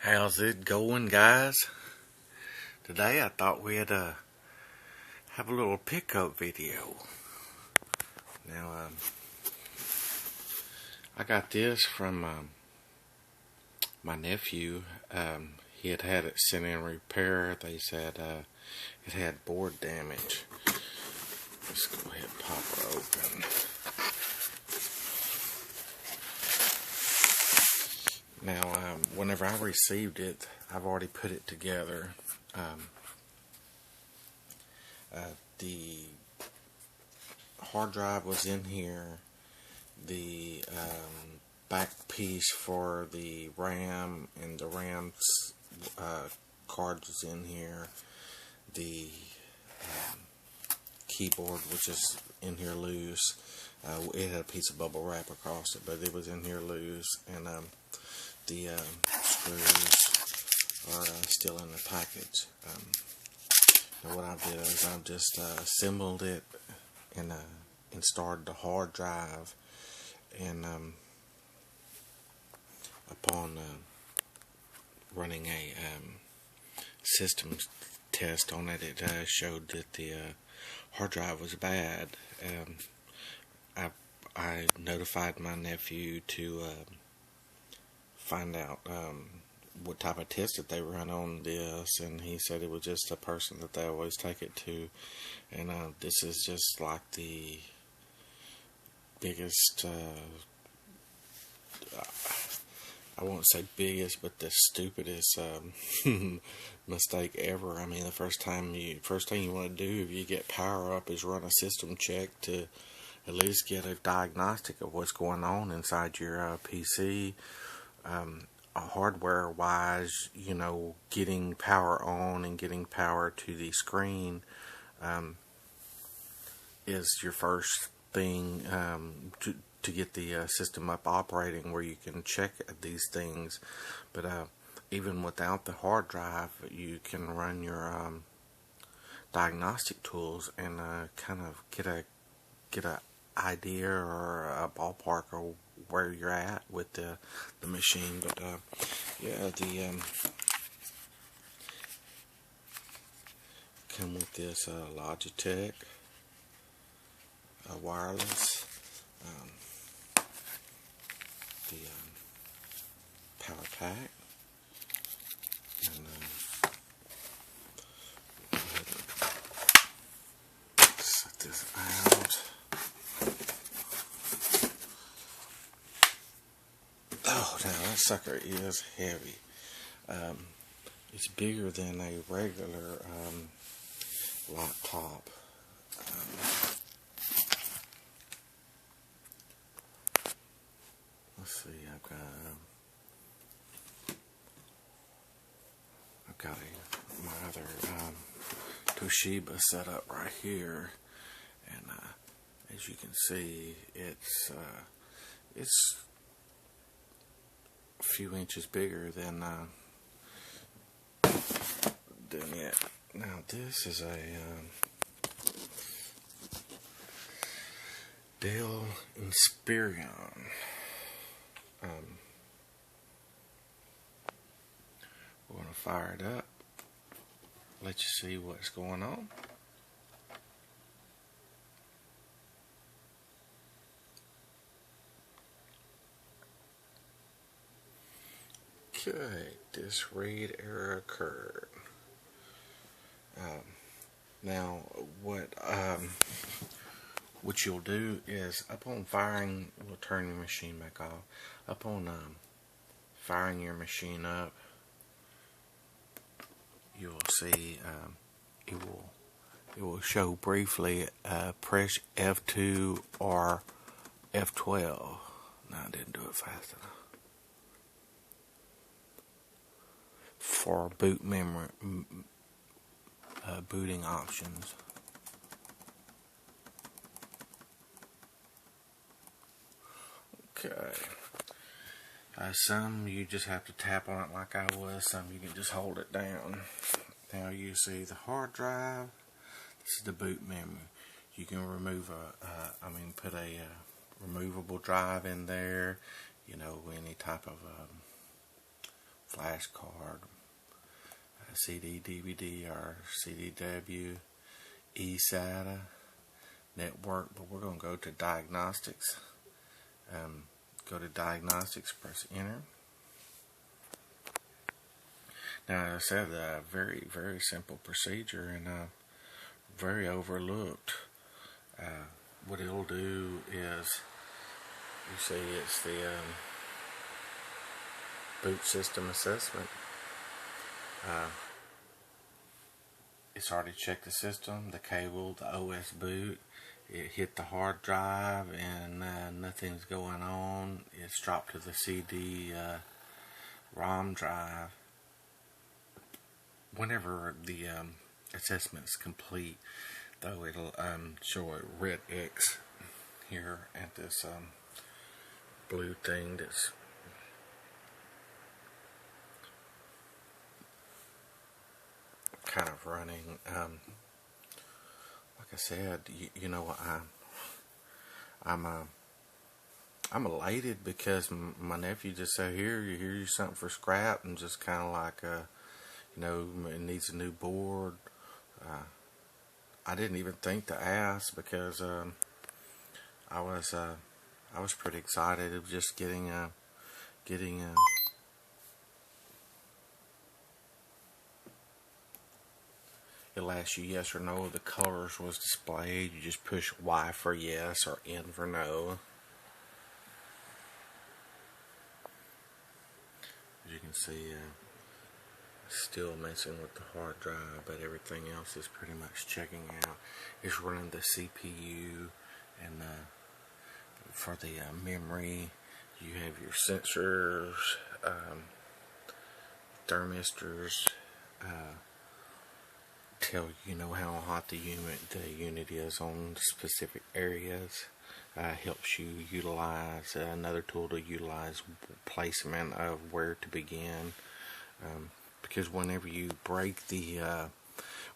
How's it going, guys? Today I thought we'd have a little pickup video. Now, I got this from my nephew. He had it sent in repair. They said it had board damage. Let's go ahead and pop her open. Now, whenever I received it, I've already put it together. The hard drive was in here. The back piece for the RAM and the RAM card was in here. The keyboard, which is in here loose. It had a piece of bubble wrap across it, but it was in here loose. And the screws are still in the package. Now what I did is I just assembled it and installed the hard drive, and upon running a system test on it, it showed that the hard drive was bad. I notified my nephew to find out what type of test that they run on this, and he said it was just a person that they always take it to, and this is just like the biggest I won't say biggest, but the stupidest mistake ever. I mean, the first thing you want to do if you get power up is run a system check to at least get a diagnostic of what's going on inside your PC. Hardware wise, you know, getting power on and getting power to the screen is your first thing to get the system up operating, where you can check these things. But even without the hard drive, you can run your diagnostic tools and kind of get a idea or a ballpark or where you're at with the machine. But yeah, the come with this Logitech wireless, the power pack, and set this out. Oh, now that sucker is heavy. It's bigger than a regular laptop. Let's see. I've got my other Toshiba set up right here, and as you can see, it's a few inches bigger than it. Now this is a Dell Inspiron. We're going to fire it up, let you see what's going on. Okay, this read error occurred. Now, what you'll do is, upon firing, we'll turn your machine back off. Upon firing your machine up, you'll see it will show briefly. Press F2 or F12. No, I didn't do it fast enough. For boot memory, booting options. Okay. Some you just have to tap on it like I was. Some you can just hold it down. Now you see the hard drive. This is the boot memory. You can remove put a removable drive in there. You know, any type of flash card, CD, DVD, or CDW, eSATA, network, but we're going to go to diagnostics. Go to diagnostics, press enter. Now, as I said, a very, very simple procedure and very overlooked. What it'll do is, you see, it's the boot system assessment. It's already checked the system, the cable, the OS boot. It hit the hard drive and nothing's going on. It's dropped to the CD ROM drive. Whenever the assessment is complete, though, it'll show a red X here at this blue thing that's kind of running. Like I said, you know, I'm elated because my nephew just said, here's something for scrap, and just kind of like you know, it needs a new board. I didn't even think to ask because I was pretty excited of just getting it'll ask you yes or no. The colors was displayed. You just push Y for yes or N for no. As you can see, still messing with the hard drive, but everything else is pretty much checking out. It's running the CPU, and for the memory, you have your sensors, thermistors, tell you know how hot the unit is on specific areas. Helps you utilize another tool to utilize placement of where to begin. Because whenever you break the,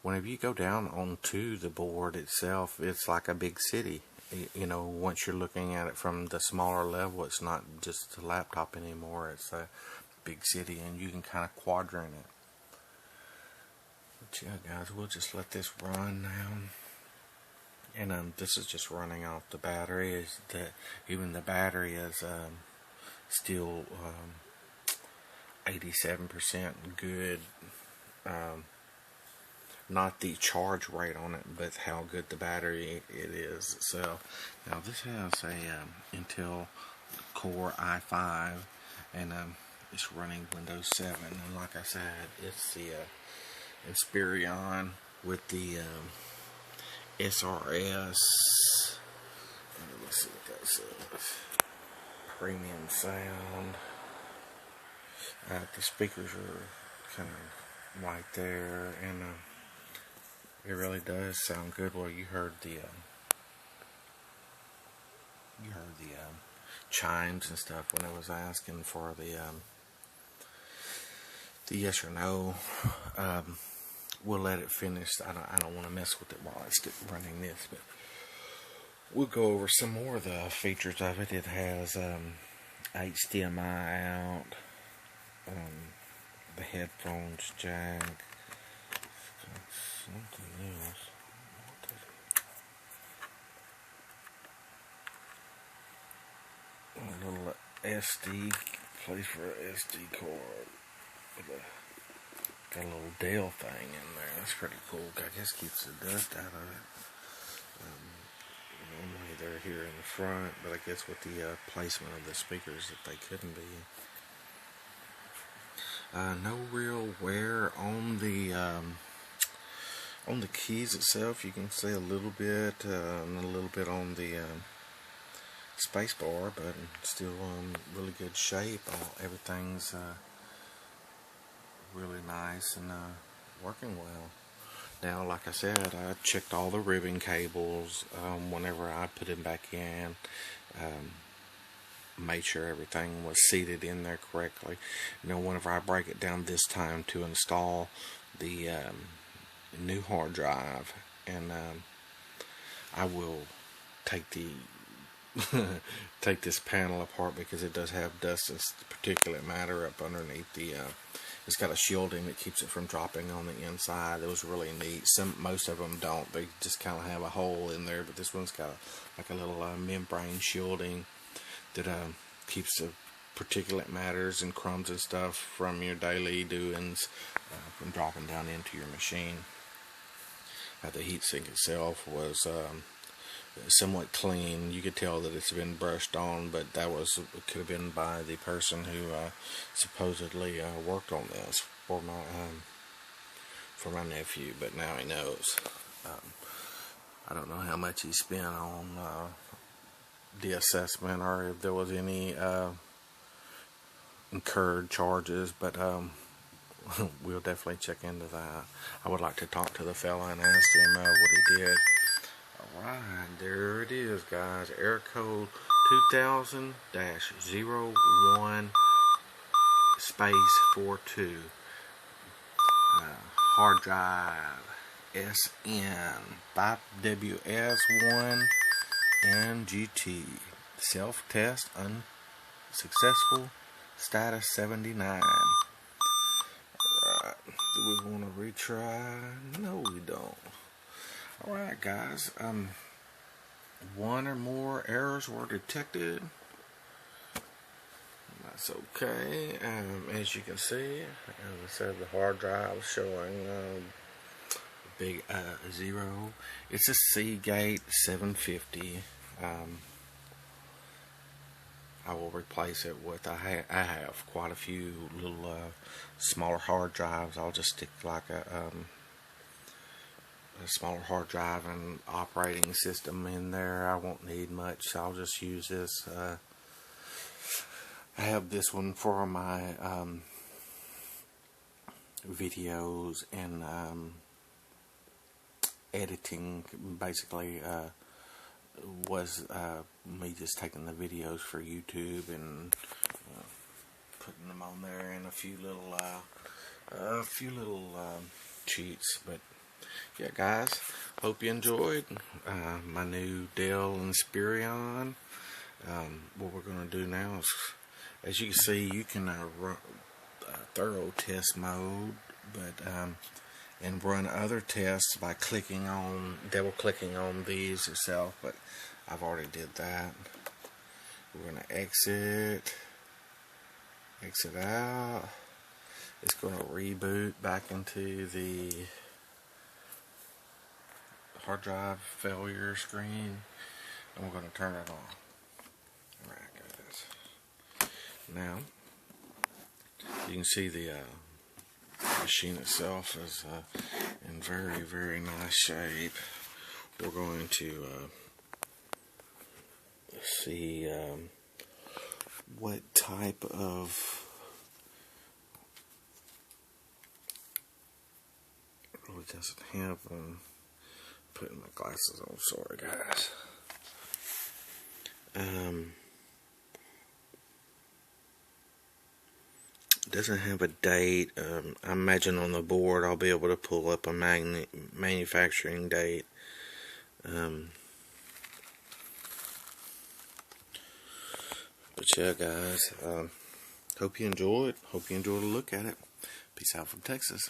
whenever you go down onto the board itself, it's like a big city. You know, once you're looking at it from the smaller level, it's not just a laptop anymore. It's a big city, and you can kind of quadrant it. But yeah, guys, we'll just let this run now. And this is just running off the battery. Even the battery is still 87% good. Not the charge rate on it, but how good the battery it is. So now this has a Intel Core i5, and it's running Windows 7. And like I said, it's the Inspiron with the SRS. Let's see what that says. Premium sound. The speakers are kind of right there, and it really does sound good. Well, you heard the chimes and stuff when I was asking for the yes or no. We'll let it finish. I don't want to mess with it while it's running this, but we'll go over some more of the features of it. It has HDMI out. The headphones jack, something else. A little SD, place for an SD card. Got a little Dell thing in there. That's pretty cool. I guess keeps the dust out of it. Normally they're here in the front, but I guess with the placement of the speakers, that they couldn't be. No real wear on the keys itself. You can see a little bit, and a little bit on the space bar, but still really good shape. Everything's really nice and working well. Now, like I said, I checked all the ribbon cables whenever I put them back in. Made sure everything was seated in there correctly. You know, whenever I break it down this time to install the new hard drive, and I will take the take this panel apart because it does have dust and particulate matter up underneath the. It's got a shielding that keeps it from dropping on the inside. It was really neat. Most of them don't. They just kind of have a hole in there, but this one's got like a little membrane shielding that keeps the particulate matters and crumbs and stuff from your daily doings from dropping down into your machine. The heatsink itself was somewhat clean. You could tell that it's been brushed on, but could have been by the person who supposedly worked on this for my nephew. But now he knows. I don't know how much he spent on the assessment, or if there was any incurred charges, but we'll definitely check into that. I would like to talk to the fella and ask him what he did. Alright, there it is, guys. Error code 2000-01 space 42. Hard drive SN 5WS1 and GT. Self-test unsuccessful. Status 79. Alright, do we want to retry? No, we don't. Alright, guys, one or more errors were detected. That's okay. As you can see, as I said, the hard drive was showing a big 0. It's a Seagate 750. I will replace it with, I have quite a few little smaller hard drives. I'll just stick like a smaller hard drive and operating system in there. I won't need much, so I'll just use this. I have this one for my videos and editing. Basically was me just taking the videos for YouTube and putting them on there, and a few little cheats. But yeah, guys, hope you enjoyed my new Dell Inspiron. What we're going to do now is, as you can see, you can run thorough test mode, but and run other tests by double clicking on these yourself. But I've already did that. We're going to exit out. It's going to reboot back into the hard drive failure screen, and we're going to turn it on. Alright, guys. Now you can see the machine itself is in very, very nice shape. We're going to see what type of it really doesn't have putting my glasses on, sorry guys. Doesn't have a date. I imagine on the board I'll be able to pull up a manufacturing date. But yeah, guys, hope you enjoyed. Hope you enjoyed a look at it. Peace out from Texas.